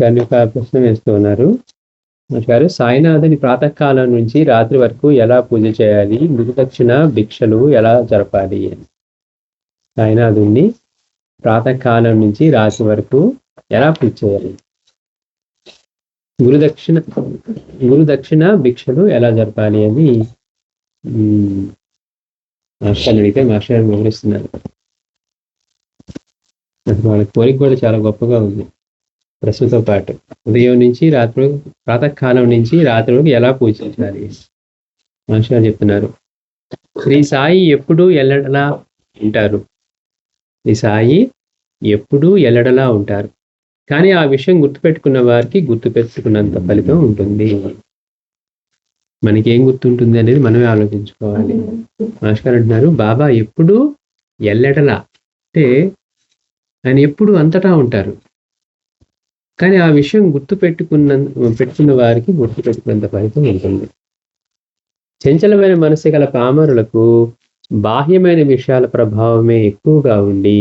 గారిని ఒక ప్రశ్న వేస్తూ ఉన్నారు. గారు, సాయినాథుని ప్రాతకాలం నుంచి రాత్రి వరకు ఎలా పూజ చేయాలి, గురుదక్షిణ భిక్షలు ఎలా జరపాలి అని. సాయినాథుని ప్రాతకాలం నుంచి రాత్రి వరకు ఎలా పూజ చేయాలి, గురుదక్షిణ భిక్షలు ఎలా జరపాలి అని మాస్టర్ అడిగితే మాస్టర్ వివరిస్తున్నారు. వాళ్ళ కోరిక కూడా చాలా గొప్పగా ఉంది. ప్రశ్నతో పాటు ఉదయం నుంచి రాత్రి, ప్రాతకాలం నుంచి రాత్రి వరకు ఎలా పూజించాలి మాస్టర్ చెప్తున్నారు. శ్రీ సాయి ఎప్పుడూ ఎల్లడలా ఉంటారు. శ్రీ సాయి ఎప్పుడూ ఎల్లడలా ఉంటారు. కానీ ఆ విషయం గుర్తుపెట్టుకున్న వారికి గుర్తుపెట్టుకున్నంత ఫలితం ఉంటుంది. మనకేం గుర్తుంటుంది అనేది మనమే ఆలోచించుకోవాలి. మాస్టర్ అంటున్నారు, బాబా ఎప్పుడూ ఎల్లడలా అంటే ఆయన ఎప్పుడు అంతటా ఉంటారు. కానీ ఆ విషయం పెట్టుకున్న వారికి గుర్తుపెట్టుకున్నంత ఫలితం ఉంటుంది. చంచలమైన మనసు గల పామరులకు బాహ్యమైన విషయాల ప్రభావమే ఎక్కువగా ఉండి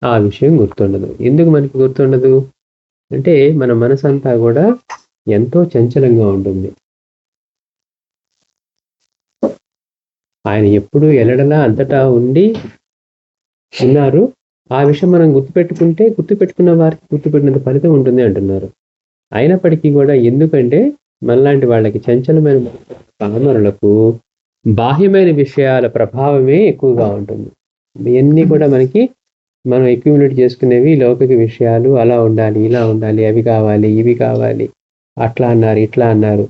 ఆ విషయం గుర్తుండదు. ఎందుకు మనకి గుర్తుండదు అంటే మన మనసు అంతా కూడా ఎంతో చంచలంగా ఉంటుంది. ఆయన ఎప్పుడు ఎల్లడలా అంతటా ఉండి ఉన్నారు. ఆ విషయం మనం గుర్తుపెట్టుకున్న వారికి గుర్తుపెట్టినంత ఫలితం ఉంటుంది అంటున్నారు. అయినప్పటికీ కూడా ఎందుకంటే మనలాంటి వాళ్ళకి చంచలమైన పామరులకు బాహ్యమైన విషయాల ప్రభావమే ఎక్కువగా ఉంటుంది. ఇవన్నీ కూడా మనం అక్యుములేట్ చేసుకునేవి లౌకిక విషయాలు. అలా ఉండాలి, ఇలా ఉండాలి, అవి కావాలి, ఇవి కావాలి, అట్లా అన్నారు, ఇట్లా అన్నారు.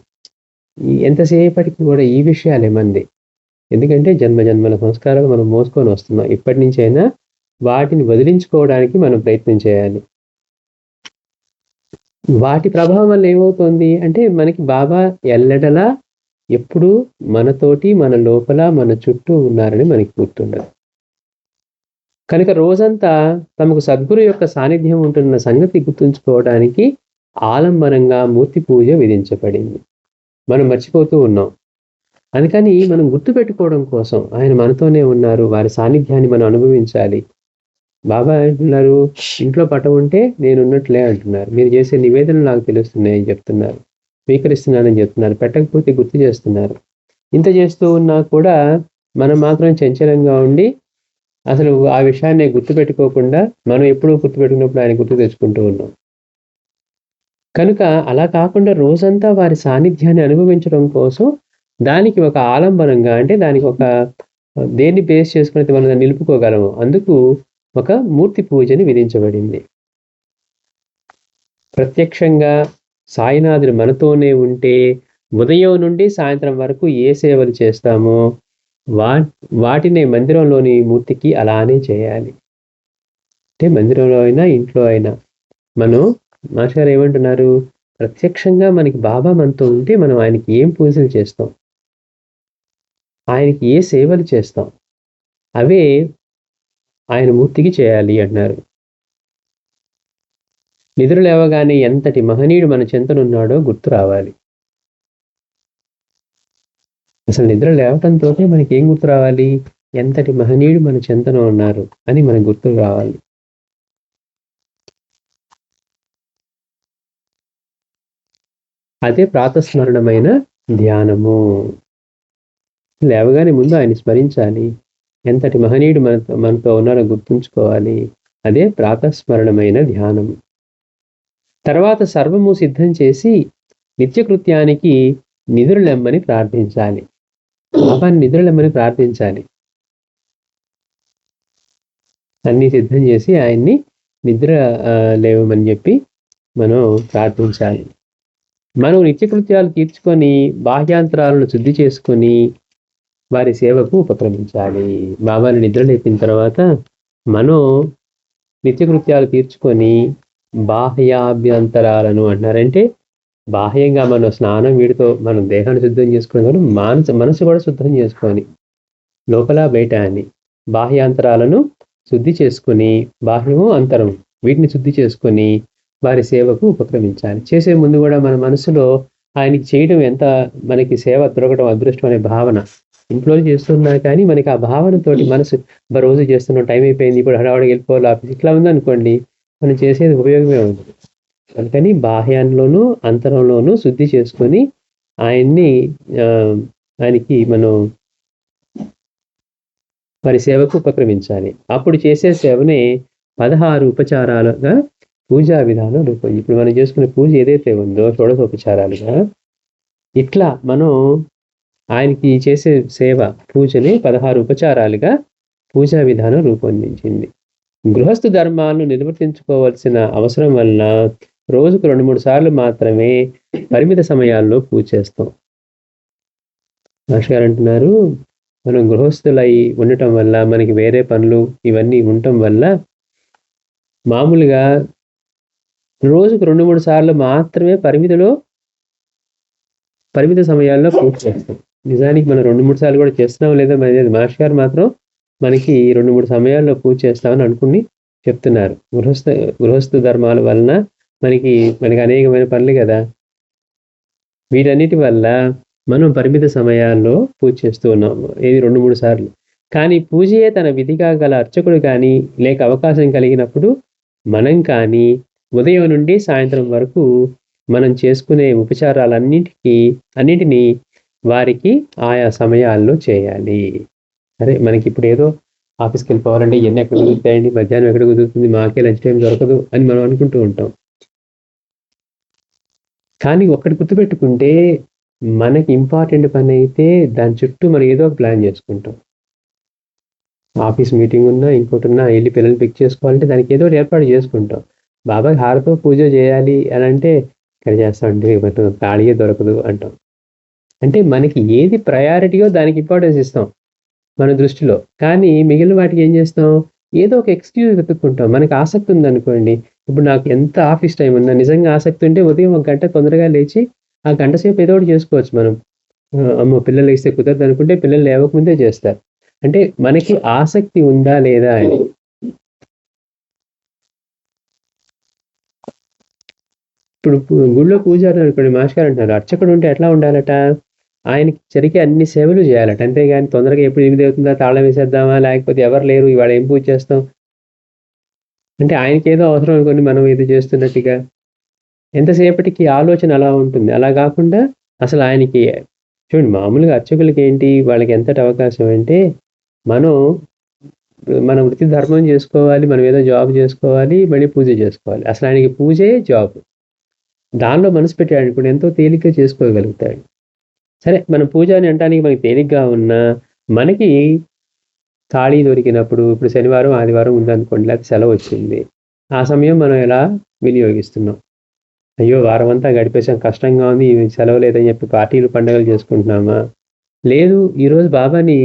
ఎంతసేపటికి కూడా ఈ విషయాలే మంది. ఎందుకంటే జన్మల సంస్కారాలు మనం మోసుకొని వస్తున్నాం. ఇప్పటి నుంచైనా వాటిని వదిలించుకోవడానికి మనం ప్రయత్నం చేయాలి. వాటి ప్రభావం వల్ల ఏమవుతుంది అంటే మనకి బాబా ఎల్లడలా ఎప్పుడూ మనతోటి, మన లోపల, మన చుట్టూ ఉన్నారని మనకి గుర్తుండదు. కనుక రోజంతా తమకు సద్గురు యొక్క సాన్నిధ్యం ఉంటున్న సంగతి గుర్తుంచుకోవడానికి ఆలంబనంగా మూర్తి పూజ విధించబడింది. మనం మర్చిపోతూ ఉన్నాం. అందుకని మనం గుర్తుపెట్టుకోవడం కోసం ఆయన మనతోనే ఉన్నారు, వారి సాన్నిధ్యాన్ని మనం అనుభవించాలి. బాబా అంటున్నారు, ఇంట్లో పటం ఉంటే నేను ఉన్నట్లే అంటున్నారు. మీరు చేసే నివేదనలు నాకు తెలుస్తున్నాయని చెప్తున్నారు, స్వీకరిస్తున్నానని చెప్తున్నారు, పెట్టకపోతే గుర్తు చేస్తున్నారు. ఇంత చేస్తూ ఉన్నా కూడా మనం మాత్రం చంచలంగా ఉండి అసలు ఆ విషయాన్ని గుర్తుపెట్టుకోకుండా మనం ఎప్పుడూ గుర్తుపెట్టుకున్నప్పుడు ఆయన గుర్తు తెచ్చుకుంటూ ఉన్నాం. కనుక అలా కాకుండా రోజంతా వారి సాన్నిధ్యాన్ని అనుభవించడం కోసం దానికి ఒక ఆలంబనంగా, అంటే దానికి ఒక దేన్ని బేస్ చేసుకుని మనం నిలుపుకోగలము, అందుకు ఒక మూర్తి పూజని విధించబడింది. ప్రత్యక్షంగా సాయినాథుడు మనతోనే ఉంటే ఉదయం నుండి సాయంత్రం వరకు ఏ సేవలు చేస్తామో వాటిని మందిరంలోని మూర్తికి అలానే చేయాలి. అంటే మందిరంలో అయినా ఇంట్లో అయినా మనం మాస్టర్ ఏమంటున్నారు, ప్రత్యక్షంగా మనకి బాబా మనతో ఉంటే మనం ఆయనకి ఏం పూజలు చేస్తాం, ఆయనకి ఏ సేవలు చేస్తాం, అవే ఆయన మూర్తికి చేయాలి అంటున్నారు. నిద్ర లేవగానే ఎంతటి మహనీయుడు మన చెంతనున్నాడో గుర్తు రావాలి. అసలు నిద్ర లేవటంతో మనకి ఏం గుర్తు రావాలి, ఎంతటి మహనీయుడు మన చెంతన ఉన్నారు అని మనకు గుర్తు రావాలి. అదే ప్రాతస్మరణమైన ధ్యానము. లేవగానే ముందు ఆయన స్మరించాలి, ఎంతటి మహనీయుడు మనతో ఉన్నారో గుర్తుంచుకోవాలి. అదే ప్రాతస్మరణమైన ధ్యానం. తర్వాత సర్వము సిద్ధం చేసి నిత్యకృత్యానికి నిద్రలెమ్మని ప్రార్థించాలి. బాబాని నిద్రలెమ్మని ప్రార్థించాలి. అన్ని సిద్ధం చేసి ఆయన్ని నిద్ర లేవమని చెప్పి మనం ప్రార్థించాలి. మనం నిత్యకృత్యాలు తీర్చుకొని బాహ్యాంతరాలను శుద్ధి చేసుకొని వారి సేవకు ఉపక్రమించాలి. బాబాని నిద్ర లేపిన తర్వాత మనం నిత్యకృత్యాలు తీర్చుకొని బాహ్యాభ్యంతరాలను అంటున్నారంటే బాహ్యంగా మనం స్నానం వీడితో మనం దేహాన్ని శుద్ధం చేసుకుని మనసు కూడా శుద్ధం చేసుకొని లోపల బయట అని బాహ్యాంతరాలను శుద్ధి చేసుకుని, బాహ్యము అంతరం వీటిని శుద్ధి చేసుకొని వారి సేవకు ఉపక్రమించాలి. చేసే ముందు కూడా మన మనసులో ఆయనకి చేయడం ఎంత మనకి సేవ దొరకడం అదృష్టం అనే భావన ఇంట్లో చేస్తున్నా కానీ మనకి ఆ భావనతోటి మనసు రోజు చేస్తున్నాం, టైం అయిపోయింది, ఇప్పుడు హడావుడికి వెళ్ళిపోవాలి ఆఫీస్, ఇట్లా ఉందనుకోండి మనం చేసేది ఉపయోగమే ఉంది. అందుకని బాహ్యంలోనూ అంతరంలోనూ శుద్ధి చేసుకొని ఆయన్ని ఆయనకి మనం మరి సేవకు ఉపక్రమించాలి. అప్పుడు చేసే సేవనే 16 ఉపచారాలుగా పూజా విధానం రూపొంది. ఇప్పుడు మనం చేసుకునే పూజ ఏదైతే ఉందో షోడశోపచారాలుగా, ఇట్లా మనం ఆయనకి చేసే సేవ పూజని 16 ఉపచారాలుగా పూజా విధానం రూపొందించింది. గృహస్థు ధర్మాలను నిర్వర్తించుకోవాల్సిన అవసరం వలన రోజుకు 2-3 సార్లు మాత్రమే పరిమిత సమయాల్లో పూజ చేస్తాం. మాస్టర్ గారు అంటున్నారు, మనం గృహస్థులై ఉండటం వల్ల మనకి వేరే పనులు ఇవన్నీ ఉండటం వల్ల మామూలుగా రోజుకు 2-3 సార్లు మాత్రమే పరిమిత సమయాల్లో పూజ చేస్తాం. నిజానికి మనం 2-3 సార్లు కూడా చేస్తున్నాం లేదా అనేది మాస్టర్ గారు మాత్రం మనకి 2-3 సమయాల్లో పూజ చేస్తామని అనుకుని చెప్తున్నారు. గృహస్థ ధర్మాల వలన మనకి అనేకమైన పనులు కదా, వీటన్నిటి వల్ల మనం పరిమిత సమయాల్లో పూజ చేస్తూ ఉన్నాము. ఇది 2-3 సార్లు. కానీ పూజయే తన విధిగా గల అర్చకుడు కానీ లేక అవకాశం కలిగినప్పుడు మనం కానీ ఉదయం నుండి సాయంత్రం వరకు మనం చేసుకునే అన్నింటినీ వారికి ఆయా సమయాల్లో చేయాలి. సరే, మనకి ఇప్పుడు ఏదో ఆఫీస్కి వెళ్ళిపోవాలంటే ఇవన్నీ ఎక్కడ కుదురుతాయండి, మధ్యాహ్నం ఎక్కడ కుదురుతుంది, మాకే లంచ్ టైం దొరకదు అని మనం అనుకుంటూ ఉంటాం. కానీ ఒక్కటి గుర్తుపెట్టుకుంటే, మనకి ఇంపార్టెంట్ పని అయితే దాని చుట్టూ మనం ఏదో ఒక ప్లాన్ చేసుకుంటాం. ఆఫీస్ మీటింగ్ ఉన్నా ఇంకోటి ఉన్నా వెళ్ళి పిల్లల్ని పిక్ చేసుకోవాలంటే దానికి ఏదో ఏర్పాటు చేసుకుంటాం. బాబాయ్ హారతో పూజ చేయాలి అని అంటే ఇక్కడ చేస్తామండి, ఖాళీయే దొరకదు అంటాం. అంటే మనకి ఏది ప్రయారిటీయో దానికి ఇంపార్టెన్స్ ఇస్తాం మన దృష్టిలో. కానీ మిగిలిన వాటికి ఏం చేస్తాం, ఏదో ఒక ఎక్స్క్యూజ్ వెతుక్కుంటాం. మనకి ఆసక్తి ఉందనుకోండి, ఇప్పుడు నాకు ఎంత ఆఫీస్ టైం ఉందా, నిజంగా ఆసక్తి ఉంటే ఉదయం 1 గంట తొందరగా లేచి ఆ గంట సేపు ఏదో ఒకటి చేసుకోవచ్చు మనం. అమ్మో పిల్లలు లేస్తే కుదరదు అనుకుంటే పిల్లలు లేవకముందే చేస్తారు. అంటే మనకి ఆసక్తి ఉందా లేదా అని. ఇప్పుడు గుళ్ళో పూజారు అనుకోండి, మాస్టర్ అంటున్నారు అర్చకుడు ఉంటే ఎట్లా ఉండాలట, ఆయనకి జరిగే అన్ని సేవలు చేయాలట. అంతేగాని తొందరగా ఎప్పుడు 8 అవుతుందా తాళం వేసేద్దామా, లేకపోతే ఎవరు లేరు ఇవాళ ఏం పూజ చేస్తాం అంటే ఆయనకి ఏదో అవసరం అనుకోండి మనం ఏదో చేస్తున్నట్టుగా ఎంతసేపటికి ఆలోచన అలా ఉంటుంది. అలా కాకుండా అసలు ఆయనకి చూడండి, మామూలుగా అర్చకులకి ఏంటి, వాళ్ళకి ఎంతటి అవకాశం అంటే మన వృత్తి ధర్మం చేసుకోవాలి, మనం ఏదో జాబ్ చేసుకోవాలి, మళ్ళీ పూజ చేసుకోవాలి. అసలు ఆయనకి పూజే జాబ్. దానిలో మనసు పెట్టాడు అనుకోండి ఎంతో తేలిగ్గా చేసుకోగలుగుతాడు. సరే, మన పూజ అని అనడానికి మనకి తేలిగ్గా ఉన్నా, మనకి ఖాళీ దొరికినప్పుడు ఇప్పుడు శనివారం ఆదివారం ఉందనుకోండి, లేకపోతే సెలవు వచ్చింది, ఆ సమయం మనం ఎలా వినియోగిస్తున్నాం. అయ్యో వారం అంతా గడిపేసాం, కష్టంగా ఉంది, సెలవు లేదని చెప్పి పార్టీలు పండుగలు చేసుకుంటున్నామా, లేదు ఈరోజు బాబాని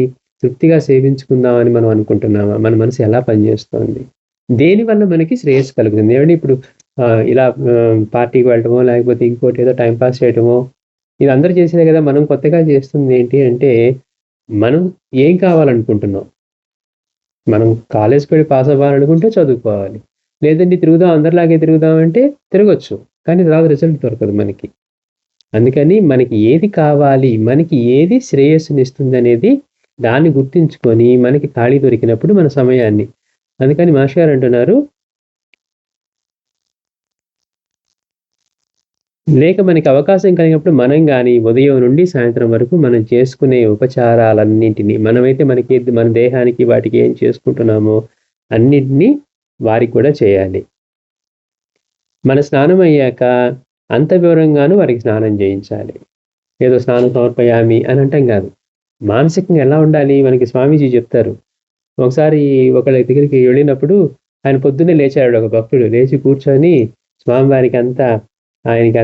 తృప్తిగా సేవించుకుందామని మనం అనుకుంటున్నామా, మన మనసు ఎలా పనిచేస్తోంది, దేనివల్ల మనకి శ్రేయస్సు కలుగుతుంది. ఏమంటే ఇప్పుడు ఇలా పార్టీకి వెళ్ళటమో లేకపోతే ఇంకోటి ఏదో టైంపాస్ చేయటమో ఇది అందరూ చేసేదే కదా. మనం కొత్తగా చేస్తుంది ఏంటి అంటే, మనం ఏం కావాలనుకుంటున్నాం, మనం కాలేజ్కి వెళ్ళి పాస్ అవ్వాలనుకుంటే చదువుకోవాలి, లేదంటే తిరుగుదాం అందరిలాగే తిరుగుదాం అంటే తిరగచ్చు, కానీ తర్వాత రిజల్ట్ దొరకదు మనకి. అందుకని మనకి ఏది కావాలి, మనకి ఏది శ్రేయస్సునిస్తుంది అనేది దాన్ని గుర్తించుకొని మనకి ఖాళీ దొరికినప్పుడు మన సమయాన్ని, అందుకని మాస్టర్ గారు అంటున్నారు, లేక మనకి అవకాశం కలిగినప్పుడు మనం కానీ ఉదయం నుండి సాయంత్రం వరకు మనం చేసుకునే ఉపచారాలన్నింటినీ మనమైతే మన దేహానికి వాటికి ఏం చేసుకుంటున్నామో అన్నింటినీ వారికి కూడా చేయాలి. మన స్నానం అయ్యాక అంత వివరంగాను వారికి స్నానం చేయించాలి. ఏదో స్నానం సమర్పయామి అని అంటాం కాదు. మానసికంగా ఎలా ఉండాలి మనకి స్వామీజీ చెప్తారు. ఒకసారి ఒకళ్ళ దగ్గరికి వెళ్ళినప్పుడు ఆయన పొద్దున్నే లేచాడు, ఒక భక్తుడు లేచి కూర్చొని స్వామివారికి ఆయనకి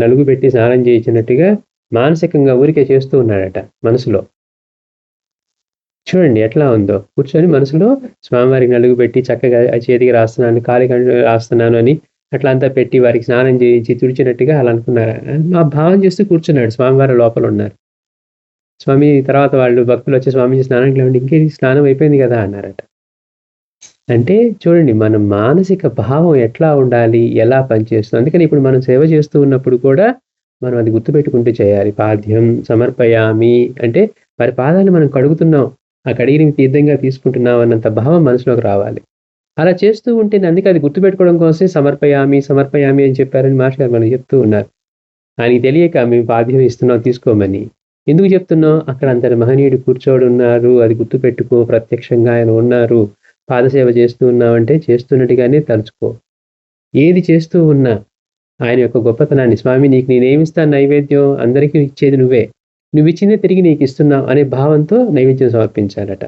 నలుగు పెట్టి స్నానం చేయించినట్టుగా మానసికంగా ఊరికే చేస్తూ ఉన్నాడట మనసులో. చూడండి ఎట్లా ఉందో, కూర్చొని మనసులో స్వామివారికి నలుగు పెట్టి చక్కగా చేతికి రాస్తున్నాను, కాలికి రాస్తున్నాను అని అట్లా అంతా పెట్టి వారికి స్నానం చేయించి తుడిచినట్టుగా అలా అనుకున్నారు. ఆ భావం చేస్తూ కూర్చున్నాడు. స్వామివారి లోపల ఉన్నారు. స్వామి తర్వాత వాళ్ళు భక్తులు వచ్చి స్వామీజీ స్నానానికి లేవండి, ఇంకేది స్నానం అయిపోయింది కదా అన్నారట. అంటే చూడండి మన మానసిక భావం ఎట్లా ఉండాలి, ఎలా పనిచేస్తుంది. అందుకని ఇప్పుడు మనం సేవ చేస్తూ ఉన్నప్పుడు కూడా మనం అది గుర్తుపెట్టుకుంటూ చేయాలి. పాద్యం సమర్పయామి అంటే వారి పాదాన్ని మనం కడుగుతున్నాం, ఆ కడిగిని తీర్థంగా తీసుకుంటున్నాం అన్నంత భావం మనసులోకి రావాలి. అలా చేస్తూ ఉంటే అందుకే అది గుర్తుపెట్టుకోవడం కోసమే సమర్పయామి అని చెప్పారని మాస్టర్ గారు మనకు చెప్తూ ఉన్నారు. ఆయనకి తెలియక మేము పాద్యం ఇస్తున్నాం తీసుకోమని. ఎందుకు చెప్తున్నాం? అక్కడ అంతటి మహనీయుడు కూర్చోడు ఉన్నారు, అది గుర్తుపెట్టుకో, ప్రత్యక్షంగా ఆయన ఉన్నారు, పాదసేవ చేస్తూ ఉన్నావంటే చేస్తున్నట్టుగానే తలుచుకో. ఏది చేస్తూ ఉన్నా ఆయన యొక్క గొప్పతనాన్ని, స్వామి నీకు నేనేమిస్తాను నైవేద్యం, అందరికీ ఇచ్చేది నువ్వే, నువ్విచ్చిందే తిరిగి నీకు ఇస్తున్నావు అనే భావంతో నైవేద్యం సమర్పించాలట.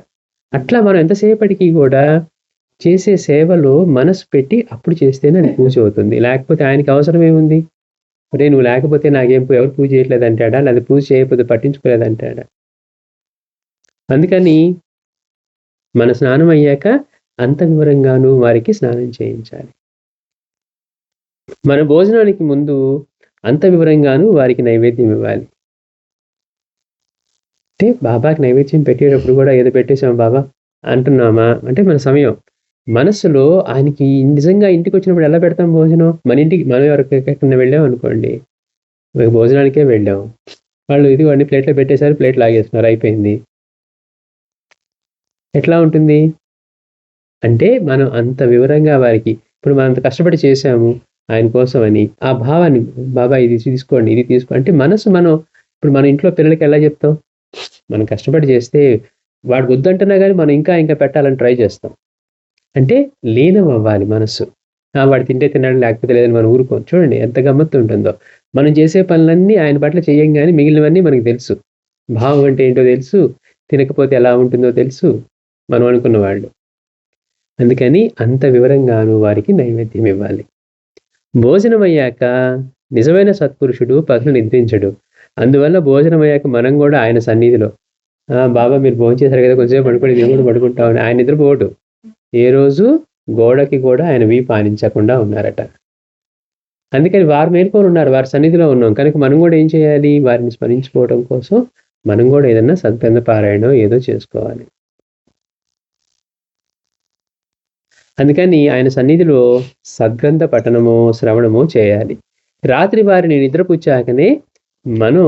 అట్లా మనం ఎంతసేపటికి కూడా చేసే సేవలో మనసు పెట్టి అప్పుడు చేస్తేనే అది పూజ అవుతుంది. లేకపోతే ఆయనకి అవసరం ఏముంది? ఒరేయ్ నువ్వు లేకపోతే నాకేం ఎవరు పూజ చేయట్లేదు అంటాడా? లేదా పూజ చేయకపోతే పట్టించుకోలేదు అంటాడా? అందుకని మన స్నానం అయ్యాక అంత వివరంగాను వారికి స్నానం చేయించాలి. మన భోజనానికి ముందు అంత వివరంగాను వారికి నైవేద్యం ఇవ్వాలి. అంటే బాబాకి నైవేద్యం పెట్టేటప్పుడు కూడా ఏదో పెట్టేసాం బాబా అంటున్నామా అంటే మన సమయం. మనస్సులో ఆయనకి నిజంగా ఇంటికి వచ్చినప్పుడు ఎలా పెడతాం భోజనం? మన ఇంటికి మనం ఎవరికైనా వెళ్ళాం అనుకోండి, భోజనానికే వెళ్ళాం, వాళ్ళు ఇదిగోండి ప్లేట్లో పెట్టేశారు, ప్లేట్ లాగేస్తున్నారు, అయిపోయింది. ఎట్లా ఉంటుంది అంటే మనం అంత వివరంగా వారికి, ఇప్పుడు మనం అంత కష్టపడి చేశాము ఆయన కోసం అని, ఆ భావాన్ని బాబా ఇది తీసుకోండి, ఇది తీసుకోండి అంటే మనసు మనం ఇప్పుడు మన ఇంట్లో పిల్లలకి ఎలా చెప్తాం? మనం కష్టపడి చేస్తే వాడు వద్దంటున్నా కానీ మనం ఇంకా పెట్టాలని ట్రై చేస్తాం. అంటే లీనం అవ్వాలి మనస్సు. వాడు తింటే తిన్నాడు లేకపోతే లేదని మనం ఊరుకోం. చూడండి ఎంత గమ్మత్తు ఉంటుందో. మనం చేసే పనులన్నీ ఆయన పట్ల చేయంగానే మిగిలినవన్నీ మనకు తెలుసు. భావం అంటే ఏంటో తెలుసు, తినకపోతే ఎలా ఉంటుందో తెలుసు మనం అనుకున్న వాళ్ళు. అందుకని అంత వివరంగాను వారికి నైవేద్యం ఇవ్వాలి. భోజనం అయ్యాక నిజమైన సత్పురుషుడు పగలు నిద్రించడు. అందువల్ల భోజనం అయ్యాక మనం కూడా ఆయన సన్నిధిలో, బాబా మీరు భోజనం చేశారు కదా, కొంచెంసేపు పడుకోండి, నేను కూడా పడుకుంటామని ఆయన నిద్రపోవడు. ఏ రోజు గోడకి కూడా ఆయన వీపు ఆనించకుండా ఉన్నారట. అందుకని వారు మేల్కొని ఉన్నారు, వారి సన్నిధిలో ఉన్నాం కనుక మనం కూడా ఏం చేయాలి? వారిని స్మరించుకోవడం కోసం మనం కూడా ఏదన్నా సద్గ్రంథ పారాయణం ఏదో చేసుకోవాలి. అందుకని ఆయన సన్నిధిలో సద్గ్రంథ పఠనము శ్రవణము చేయాలి. రాత్రి వారిని నిద్రపుచ్చాకనే మనం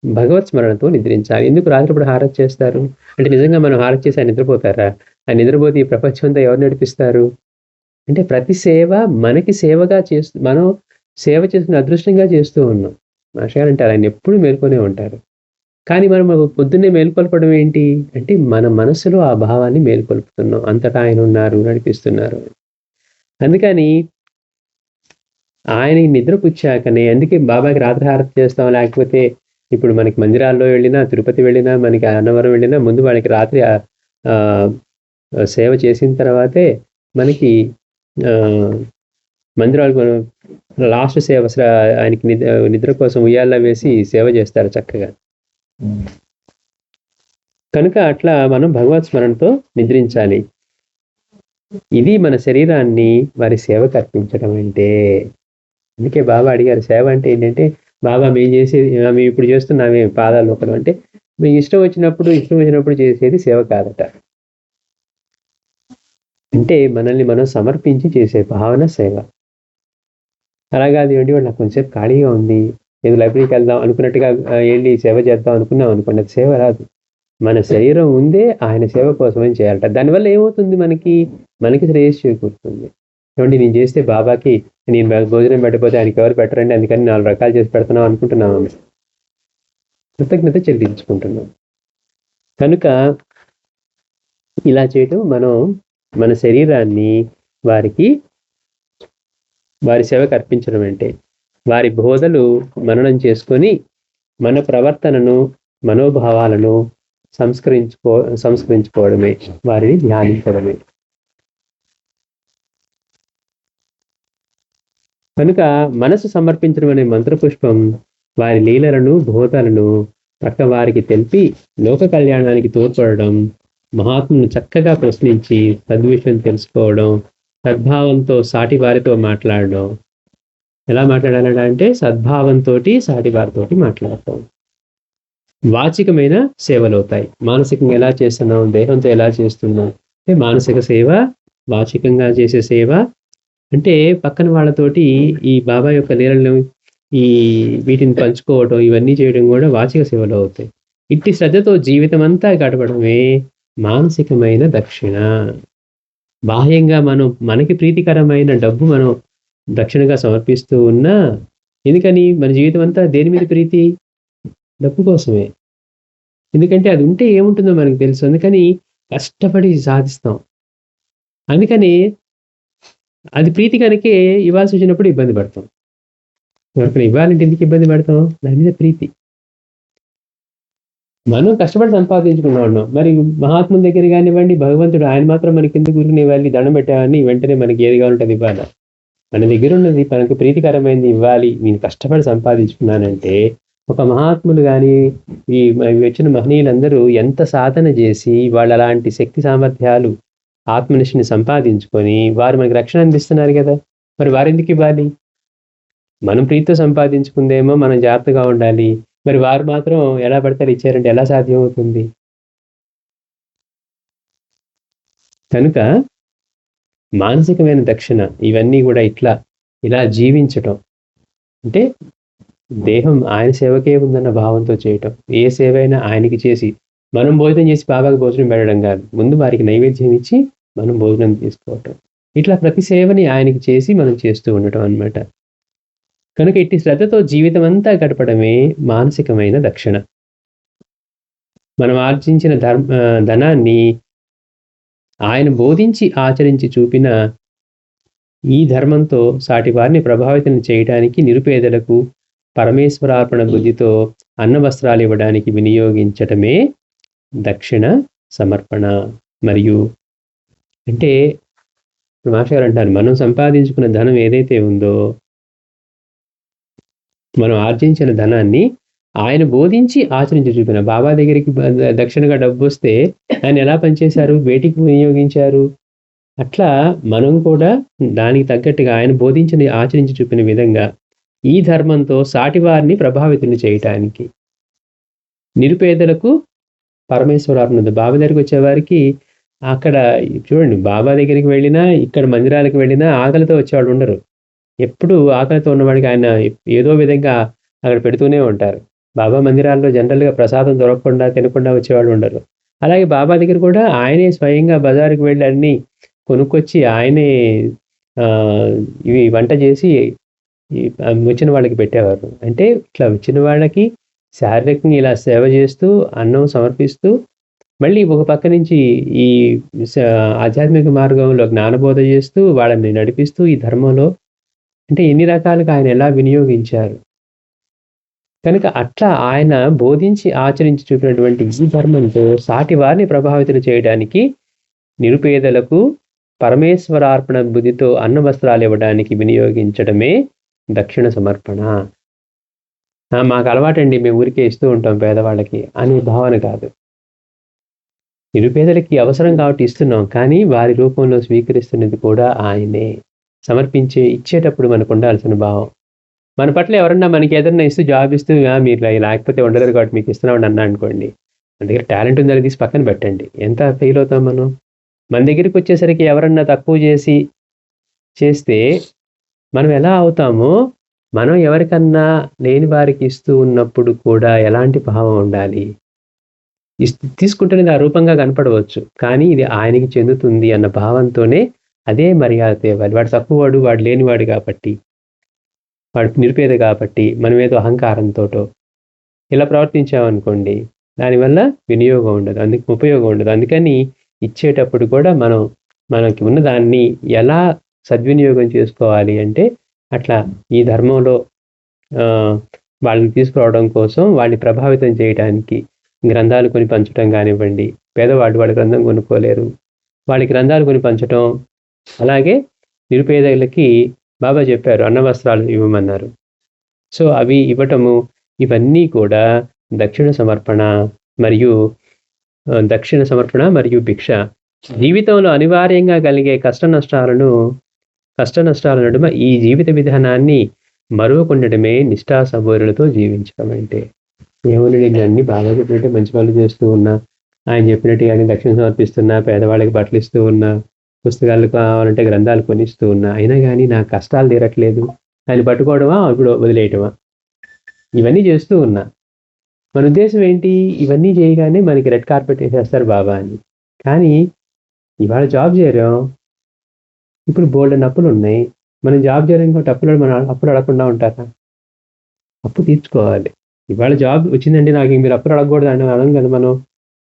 భగవత్ స్మరణతో నిద్రించాలి. ఎందుకు రాత్రిపూట హారతి చేస్తారు అంటే, నిజంగా మనం హారతి చేసి ఆయన నిద్రపోతారా? ఆయన నిద్రపోతే ఈ ప్రపంచం అంతా ఎవరు నడిపిస్తారు? అంటే ప్రతి సేవ మనకి సేవగా చేస్తూ, మనం సేవ చేసుకుని అదృష్టంగా చేస్తూ ఉన్నాం. మాస్టర్ అంటారు ఆయన ఎప్పుడు మేల్కొనే ఉంటారు. కానీ మనం పొద్దున్నే మేల్కొల్పడం ఏంటి అంటే, మన మనసులో ఆ భావాన్ని మేల్కొల్పుతున్నాం, అంతటా ఆయన ఉన్నారు, నడిపిస్తున్నారు. అందుకని ఆయన నిద్రపుచ్చాకనే, అందుకే బాబాకి రాత్రి హారతి చేస్తాం. లేకపోతే ఇప్పుడు మనకి మందిరాల్లో వెళ్ళినా, తిరుపతి వెళ్ళినా, మనకి అన్నవరం వెళ్ళినా ముందు వాళ్ళకి రాత్రి సేవ చేసిన తర్వాతే మనకి మందిరాలకు మనం లాస్ట్ సేవ ఆయనకి నిద్ర కోసం ఉయ్యాల్లో వేసి సేవ చేస్తారు చక్కగా. కనుక అట్లా మనం భగవత్ స్మరణతో నిద్రించాలి. ఇది మన శరీరాన్ని వారి సేవకు అర్పించడం అంటే. అందుకే బాబా అడిగారు సేవ అంటే ఏంటంటే, బాబా మేము ఇప్పుడు చేస్తున్నామే పాదాలు ఒకరు అంటే, మీ ఇష్టం వచ్చినప్పుడు చేసేది సేవ కాదట. అంటే మనల్ని మనం సమర్పించి చేసే భావన సేవ. అలాగాది ఏంటి, వాళ్ళు నాకు కొంచెంసేపు ఖాళీగా ఉంది, ఏదో లైబ్రరీకి వెళ్దాం అనుకున్నట్టుగా వెళ్ళి సేవ చేద్దాం అనుకున్నాం అనుకోండి, అది సేవ రాదు. మన శరీరం ఉందే ఆయన సేవ కోసమని చేయాలట. దానివల్ల ఏమవుతుంది? మనకి శ్రేయస్సు చేకూరుతుంది. చూడండి, నేను చేస్తే బాబాకి నేను భోజనం పెట్టకపోతే ఆయనకి ఎవరు పెట్టరండి, అందుకని 4 రకాలు చేసి పెడుతున్నాం అనుకుంటున్నాం. కృతజ్ఞత చెల్లించుకుంటున్నాం. కనుక ఇలా చేయటం మనం మన శరీరాన్ని వారి సేవకు అర్పించడం అంటే, వారి బోధలు మననం చేసుకొని మన ప్రవర్తనను, మనోభావాలను సంస్కరించుకోవడమే, వారిని ధ్యానించడమే. కనుక మనసు సమర్పించడం అనే మంత్రపుష్పం వారి లీలలను, బోధలను పక్క వారికి తెలిపి లోక కళ్యాణానికి తోడ్పడడం, మహాత్మును చక్కగా ప్రశ్నించి సద్విషయం తెలుసుకోవడం, సద్భావంతో సాటి వారితో మాట్లాడడం. ఎలా మాట్లాడాలట అంటే, సద్భావంతో సాటి వారితో మాట్లాడతాం. వాచికమైన సేవలు అవుతాయి. మానసికంగా ఎలా చేస్తున్నాం, దేహంతో ఎలా చేస్తున్నాం అంటే మానసిక సేవ, వాచికంగా చేసే సేవ అంటే పక్కన వాళ్ళతోటి ఈ బాబా యొక్క లీలలను వీటిని పంచుకోవడం, ఇవన్నీ చేయడం కూడా వాచిక సేవలు అవుతాయి. ఇట్టి శ్రద్ధతో జీవితం అంతా గడపడమే మానసికమైన దక్షిణ. బాహ్యంగా మనం మనకి ప్రీతికరమైన డబ్బు మనం దక్షిణగా సమర్పిస్తూ ఉన్నా, ఎందుకని మన జీవితం అంతా దేని మీద ప్రీతి? డబ్బు కోసమే. ఎందుకంటే అది ఉంటే ఏముంటుందో మనకు తెలుసు. అందుకని కష్టపడి సాధిస్తాం. అందుకని అది ప్రీతి కనుకే ఇవ్వాల్సి వచ్చినప్పుడు ఇబ్బంది పడతాం. ఎవరికైనా ఇవ్వాలంటే ఎందుకు ఇబ్బంది పడతాం? దాని మీద ప్రీతి. మనం కష్టపడి సంపాదించుకున్నాం. మరి మహాత్ముల దగ్గర కానివ్వండి, భగవంతుడు ఆయన మాత్రం మనకెందుకు ఊరికనే ఇవ్వాలి, దండం పెట్టామని వెంటనే మనకి ఏది కావాలంటే అది ఇవ్వాలా? మన దగ్గర ఉన్నది మనకు ప్రీతికరమైనది ఇవ్వాలి. నేను కష్టపడి సంపాదించుకున్నానంటే, ఒక మహాత్ములు గాని, వచ్చిన మహనీయులందరూ ఎంత సాధన చేసి వాళ్ళు అలాంటి శక్తి సామర్థ్యాలు ఆత్మనిష్ఠని సంపాదించుకొని వారు మనకి రక్షణ అందిస్తున్నారు కదా! మరి వారెందుకు ఇవ్వాలి? మనం ప్రీతితో సంపాదించుకుందేమో మనం జాగ్రత్తగా ఉండాలి. మరి వారు మాత్రం ఎలా పడితే ఇచ్చారంటే ఎలా సాధ్యం అవుతుంది? కనుక మానసికమైన దక్షిణ ఇవన్నీ కూడా ఇలా జీవించటం అంటే దేహం ఆయన సేవకే ఉందన్న భావంతో చేయటం. ఏ సేవ అయినా ఆయనకి చేసి మనం భోజనం చేసి బాబాకి భోజనం పెట్టడం కాదు. ముందు వారికి నైవేద్యం ఇచ్చి మనం భోజనం తీసుకోవటం. ఇట్లా ప్రతి సేవని ఆయనకి చేసి మనం చేస్తూ ఉండటం అన్నమాట. కనుక ఇట్టి శ్రద్ధతో జీవితం అంతా గడపడమే మానసికమైన దక్షిణ. మనం ఆర్జించిన ధనాన్ని ఆయన బోధించి ఆచరించి చూపిన ఈ ధర్మంతో సాటి వారిని ప్రభావితం చేయడానికి, నిరుపేదలకు పరమేశ్వరార్పణ బుద్ధితో అన్న వస్త్రాలు ఇవ్వడానికి వినియోగించటమే దక్షిణ సమర్పణ. మరియు అంటే మాస్టర్ గారు అంటారు, మనం సంపాదించుకున్న ధనం ఏదైతే ఉందో, మనం ఆర్జించిన ధనాన్ని ఆయన బోధించి ఆచరించి చూపిన బాబా దగ్గరికి దక్షిణగా డబ్బు వస్తే ఆయన ఎలా పనిచేశారు, వేటికి వినియోగించారు. అట్లా మనం కూడా దానికి తగ్గట్టుగా ఆయన బోధించిన ఆచరించి చూపిన విధంగా ఈ ధర్మంతో సాటి వారిని ప్రభావితం చేయటానికి, నిరుపేదలకు పరమేశ్వరార్పణ. బాబా దగ్గరికి వచ్చేవారికి అక్కడ చూడండి, బాబా దగ్గరికి వెళ్ళినా ఇక్కడ మందిరాలకు వెళ్ళినా ఆకలితో వచ్చేవాళ్ళు ఉండరు. ఎప్పుడు ఆకలితో ఉన్నవాడికి ఆయన ఏదో విధంగా అక్కడ పెడుతూనే ఉంటారు. బాబా మందిరాల్లో జనరల్గా ప్రసాదం దొరకకుండా తినకుండా వచ్చేవాళ్ళు ఉండరు. అలాగే బాబా దగ్గర కూడా ఆయనే స్వయంగా బజారుకి వెళ్ళి అన్ని కొనుక్కొచ్చి ఆయనే ఇవి వంట చేసి వచ్చిన వాళ్ళకి పెట్టేవారు. అంటే ఇట్లా వచ్చిన వాళ్ళకి శారీరకంగా ఇలా సేవ చేస్తూ అన్నం సమర్పిస్తూ మళ్ళీ ఒక పక్క నుంచి ఈ ఆధ్యాత్మిక మార్గంలో జ్ఞానబోధ చేస్తూ వాళ్ళని నడిపిస్తూ ఈ ధర్మంలో అంటే ఎన్ని రకాలుగా ఆయన ఎలా వినియోగించారు. కనుక అట్లా ఆయన బోధించి ఆచరించి చూపినటువంటి ఈ ధర్మంతో సాటి వారిని ప్రభావితం చేయడానికి, నిరుపేదలకు పరమేశ్వరార్పణ బుద్ధితో అన్న వస్త్రాలు ఇవ్వడానికి వినియోగించడమే దక్షిణ సమర్పణ. మాకు అలవాటండి, మేము ఊరికే ఇస్తూ ఉంటాం పేదవాళ్ళకి అనే భావన కాదు. నిరుపేదలకి అవసరం కాబట్టి ఇస్తున్నాం, కానీ వారి రూపంలో స్వీకరిస్తున్నది కూడా ఆయనే. ఇచ్చేటప్పుడు మనకు ఉండాల్సిన భావం, మన పట్ల ఎవరన్నా మనకి ఏదన్నా ఇస్తూ జాబ్ ఇస్తూ మీరు లేకపోతే ఉండలేరు కాబట్టి మీకు ఇస్తున్నామని అన్నా అనుకోండి, మన దగ్గర టాలెంట్ ఉందని తీసి పక్కన పెట్టండి, ఎంత ఫెయిల్ అవుతాం మనం. మన దగ్గరికి వచ్చేసరికి ఎవరన్నా తక్కువ చేస్తే మనం ఎలా అవుతామో, మనం ఎవరికన్నా లేని వారికి ఇస్తూ ఉన్నప్పుడు కూడా ఎలాంటి భావం ఉండాలి. తీసుకుంటేనే ఆ రూపంగా కనపడవచ్చు, కానీ ఇది ఆయనకి చెందుతుంది అన్న భావంతోనే అదే మర్యాద తేవాలి. వాడు తక్కువవాడు, వాడు లేనివాడు కాబట్టి, వాడు నిరుపేద కాబట్టి మనం ఏదో అహంకారంతోటో ఇలా ప్రవర్తించామనుకోండి, దానివల్ల వినియోగం ఉండదు, ఉపయోగం ఉండదు. అందుకని ఇచ్చేటప్పుడు కూడా మనకి ఉన్న దాన్ని ఎలా సద్వినియోగం చేసుకోవాలి అంటే అట్లా ఈ ధర్మంలో వాళ్ళని తీసుకురావడం కోసం, వాళ్ళని ప్రభావితం చేయడానికి గ్రంథాలు కొని పంచడం కానివ్వండి. పేదవాడు వాడి గ్రంథం కొనుక్కోలేరు, వాళ్ళ గ్రంథాలు కొని పంచడం. అలాగే నిరుపేదలకి బాబా చెప్పారు అన్న వస్త్రాలు ఇవ్వమన్నారు. సో అవి ఇవ్వటము, ఇవన్నీ కూడా దక్షిణ సమర్పణ మరియు భిక్ష. జీవితంలో అనివార్యంగా కలిగే కష్ట నష్టాల నడుమ ఈ జీవిత విధానాన్ని మరువకుండటమే నిష్ఠా సబోరులతో జీవించడం అంటే. ఏమని నేను అన్ని బాగా చెప్పినట్టే మంచి పనులు చేస్తూ ఉన్నా, ఆయన చెప్పినట్టు కానీ దక్షిణ సమర్పిస్తున్నా, పేదవాళ్ళకి బట్టలు ఇస్తూ ఉన్నా, పుస్తకాలు కావాలంటే గ్రంథాలు కొనిస్తూ ఉన్నా, అయినా కానీ నా కష్టాలు తీరట్లేదు, ఆయన పట్టుకోవడమా ఇప్పుడు వదిలేయటమా, ఇవన్నీ చేస్తూ ఉన్నా. మన ఉద్దేశం ఏంటి? ఇవన్నీ చేయగానే మనకి రెడ్ కార్పెట్ వేసేస్తారు బాబా అని. కానీ ఇవాళ జాబ్ చేరాం, ఇప్పుడు బోల్డెన్ అప్పులు ఉన్నాయి. మనం జాబ్ చేయడానికి కాబట్టి మనం అప్పులు అడగకుండా ఉంటారా? అప్పు తీర్చుకోవాలి. ఇవాళ జాబ్ వచ్చిందండి నాకు మీరు అప్పులు అడగకూడదు అని అనం కదా మనం.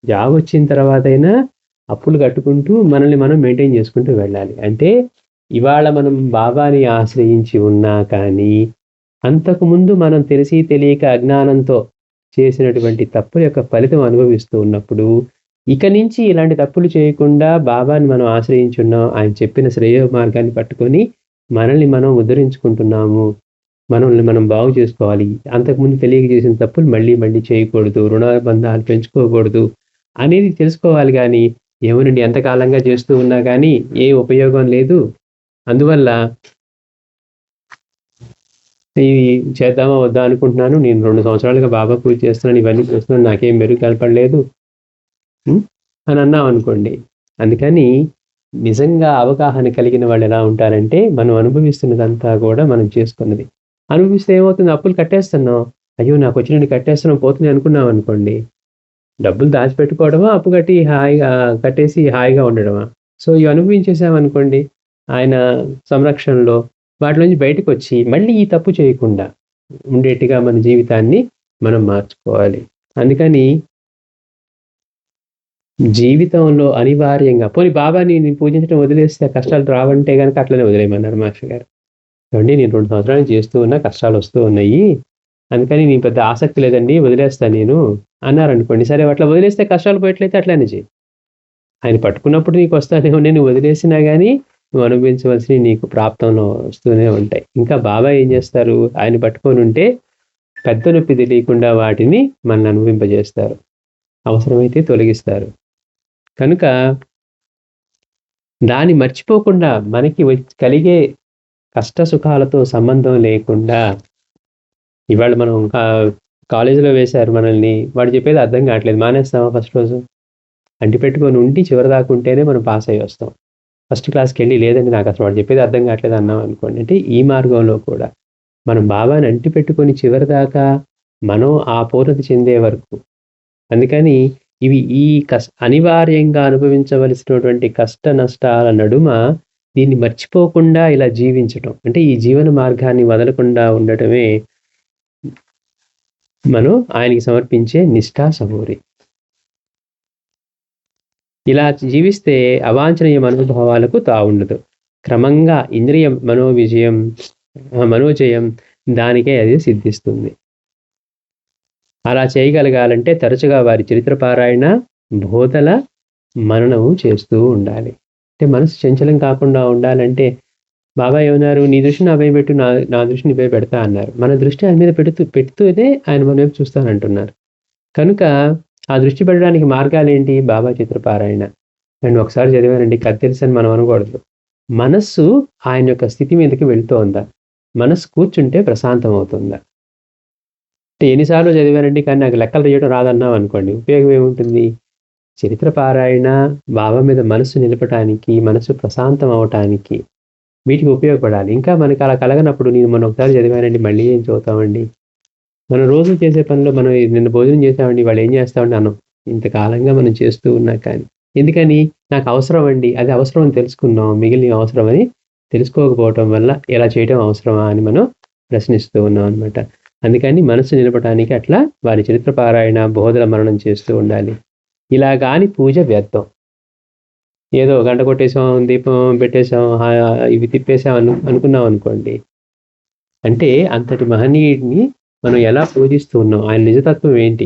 జాబ్ వచ్చిన తర్వాత అయినా అప్పులు కట్టుకుంటూ మనల్ని మనం మెయింటైన్ చేసుకుంటూ వెళ్ళాలి. అంటే ఇవాళ మనం బాబాని ఆశ్రయించి ఉన్నా కానీ అంతకుముందు మనం తెలిసి తెలియక అజ్ఞానంతో చేసినటువంటి తప్పుల యొక్క ఫలితం అనుభవిస్తూ ఉన్నప్పుడు ఇక నుంచి ఇలాంటి తప్పులు చేయకుండా బాబాని మనం ఆశ్రయించున్నాం. ఆయన చెప్పిన శ్రేయ మార్గాన్ని పట్టుకొని మనల్ని మనం ఉద్ధరించుకుంటున్నాము. మనల్ని మనం బాగు చేసుకోవాలి. అంతకుముందు తెలియక చేసిన తప్పులు మళ్ళీ మళ్ళీ చేయకూడదు. రుణబంధాలు పెంచుకోకూడదు అనేది తెలుసుకోవాలి గానీ, ఏమోనండి ఎంతకాలంగా చేస్తూ ఉన్నా కానీ ఏ ఉపయోగం లేదు. అందువల్ల ఇది చేద్దామా వద్దా అనుకుంటున్నాను. నేను 2 సంవత్సరాలుగా బాబా పూజ చేస్తున్నాను. ఇవన్నీ చేస్తున్నాను. నాకేం మెరుగు కనపడలేదు. అని అన్నాం అనుకోండి. అందుకని నిజంగా అవగాహన కలిగిన వాళ్ళు ఎలా ఉంటారంటే, మనం అనుభవిస్తున్నదంతా కూడా మనం చేసుకున్నది. అనుభవిస్తే ఏమవుతుంది? అప్పులు కట్టేస్తున్నాం. అయ్యో! నాకొచ్చినన్ని కట్టేస్తున్నాం పోతున్నాయి అనుకున్నాం అనుకోండి. డబ్బులు దాచిపెట్టుకోవడమా, అప్పు కట్టి హాయిగా కట్టేసి హాయిగా ఉండడమా? సో, ఇవి అనుభవించేసామనుకోండి ఆయన సంరక్షణలో, వాటిలోంచి బయటకొచ్చి మళ్ళీ ఈ తప్పు చేయకుండా ఉండేట్టుగా మన జీవితాన్ని మనం మార్చుకోవాలి. అందుకని జీవితంలో అనివార్యంగా పోనీ బాబాని పూజించడం వదిలేస్తే కష్టాలు రావంటే గనక అట్లనే వదిలేయమన్నారు మాస్టర్ గారు. ఏవండీ నేను 2 సంవత్సరాల నుంచి చేస్తూ ఉన్నా కష్టాలు వస్తూ ఉన్నాయి. అందుకని నీకు పెద్ద ఆసక్తి లేదండి వదిలేస్తా నేను అన్నారనుకోండి. సరే అట్లా వదిలేస్తే కష్టాలు పోయేట్లయితే అట్లానే చెయ్యి. ఆయన పట్టుకున్నప్పుడు నీకు వస్తానేమో నువ్వు వదిలేసినా గానీ నువ్వు అనుభవించవలసినవి నీకు ప్రాప్తంలో వస్తూనే ఉంటాయి. ఇంకా బాబా ఏం చేస్తారు? ఆయన పట్టుకొని ఉంటే పెద్ద నొప్పి తెలియకుండా వాటిని మనల్ని అనుభవింపజేస్తారు. అవసరమైతే తొలగిస్తారు. కనుక దాన్ని మర్చిపోకుండా మనకి కలిగే కష్ట సుఖాలతో సంబంధం లేకుండా ఇవాళ మనం కాలేజీలో వేశారు మనల్ని. వాడు చెప్పేది అర్థం కావట్లేదు. మానేస్తామా ఫస్ట్ రోజు? అంటిపెట్టుకొని ఉండి చివరి దాకా ఉంటేనే మనం పాస్ అయ్యి వస్తాం. ఫస్ట్ క్లాస్‌కి వెళ్ళి లేదండి నాకు అసలు వాడు చెప్పేది అర్థం కావట్లేదు అన్నాం అనుకోండి. అంటే ఈ మార్గంలో కూడా మనం బాబాని అంటిపెట్టుకొని చివరి దాకా మనం ఆ పూర్ణత చెందే వరకు. అందుకని ఇవి ఈ అనివార్యంగా అనుభవించవలసినటువంటి కష్ట నష్టాల నడుమ దీన్ని మర్చిపోకుండా ఇలా జీవించటం. అంటే ఈ జీవన మార్గాన్ని వదలకుండా ఉండటమే మనం ఆయనకి సమర్పించే నిష్ఠా సబూరి. ఇలా జీవిస్తే అవాంఛనీయ మనోభావాలకు తావుండదు. క్రమంగా ఇంద్రియ మనోజయం దానికే అది సిద్ధిస్తుంది. అలా చేయగలగాలంటే తరచుగా వారి చరిత్ర పారాయణ, బోధల మననము చేస్తూ ఉండాలి. అంటే మనసు చంచలం కాకుండా ఉండాలంటే బాబా ఏమన్నారు? నీ దృష్టి నాపై పెట్టు, నా దృష్టి నీపై పెడతా అన్నారు. మన దృష్టి ఆయన మీద పెడుతూనే ఆయన మన వైపు చూస్తానంటున్నారు. కనుక ఆ దృష్టి పెట్టడానికి మార్గాలేంటి? బాబా చిత్రపారాయణ. నేను ఒకసారి చదివానండి, కథ తెలుసని మనం అనకూడదు. మనస్సు ఆయన యొక్క స్థితి మీదకి వెళ్తోందా? మనస్సు కూర్చుంటే ప్రశాంతం అవుతుందా? అంటే ఎన్నిసార్లు చదివానండి కానీ నాకు లెక్కలు చేయడం రాదన్నాం అనుకోండి, ఉపయోగం ఏముంటుంది? చరిత్ర పారాయణ బాబా మీద మనస్సు నిలపటానికి, మనస్సు ప్రశాంతం అవటానికి వీటికి ఉపయోగపడాలి. ఇంకా మనకి అలా కలగనప్పుడు నేను మొన్న ఒకసారి చదివానండి, మళ్ళీ ఏం చదువుతామండి? మనం రోజు చేసే పనిలో మనం నిన్న భోజనం చేసామండి, వాళ్ళు ఏం చేస్తామండి అనం. ఇంతకాలంగా మనం చేస్తూ ఉన్నా కానీ. ఎందుకని? నాకు అవసరం అండి. అది అవసరం అని తెలుసుకున్నాం. మిగిలిన అవసరం అని తెలుసుకోకపోవటం వల్ల ఎలా చేయడం అవసరమా అని మనం ప్రశ్నిస్తూ ఉన్నాం అనమాట. అందుకని మనసు నిలపడానికి అట్లా వారి చరిత్ర పారాయణ, బోధల మననం చేస్తూ ఉండాలి. ఇలా గాని పూజ వ్యర్థం. ఏదో గంట కొట్టేసాం, దీపం పెట్టేసాం, ఇవి తిప్పేసాం అనుకున్నాం అనుకోండి. అంటే అంతటి మహనీయుడిని మనం ఎలా పూజిస్తూ ఉన్నాం? ఆయన నిజతత్వం ఏంటి?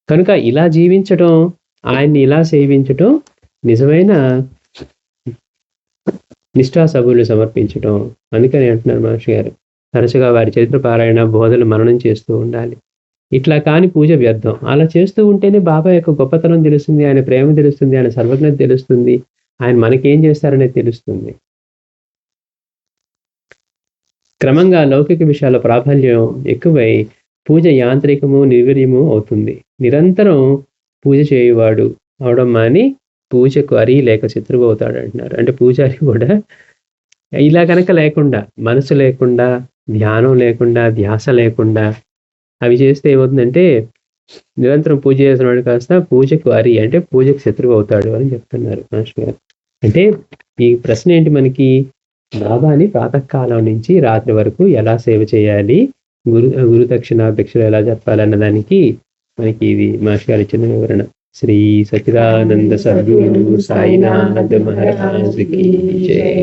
కనుక ఇలా జీవించడం, ఆయన్ని ఇలా సేవించటం నిజమైన నిష్ఠా సభలు సమర్పించటం. అందుకని అంటున్నారు మహర్షి గారు, తరచుగా వారి చరిత్ర పారాయణ, బోధలు మననం చేస్తూ ఉండాలి. ఇట్లా కాని పూజ వ్యర్థం. అలా చేస్తూ ఉంటేనే బాబా యొక్క గొప్పతనం తెలుస్తుంది, ఆయన ప్రేమ తెలుస్తుంది, ఆయన సర్వజ్ఞత తెలుస్తుంది, ఆయన మనకేం చేస్తారనేది తెలుస్తుంది. క్రమంగా లౌకిక విషయాల ప్రాబల్యం ఎక్కువై పూజ యాంత్రికము, నిర్వీర్యము అవుతుంది. నిరంతరం పూజ చేయువాడు అవడం మాని పూజకు అరి లేక శత్రువు అవుతాడు అంటున్నారు. అంటే పూజారి కూడా ఇలా కనుక లేకుండా, మనసు లేకుండా, ధ్యానం లేకుండా, ధ్యాస లేకుండా అవి చేస్తే ఏమవుతుందంటే నిరంతరం పూజ చేసిన వాడు కాస్త పూజకు అరి అంటే పూజకు శత్రువు అవుతాడు అని చెప్తున్నారు మాస్టర్ గారు. అంటే ఈ ప్రశ్న ఏంటి మనకి? బాబాని ప్రాతకాలం నుంచి రాత్రి వరకు ఎలా సేవ చేయాలి, గురు దక్షిణ భిక్షలు ఎలా చెప్పాలన్న దానికి మనకి ఇది మహర్షి గారు ఇచ్చిన వివరణ. శ్రీ సచిదానంద సద్గురు సాయినాథ్ మహారాజ్ కి జై.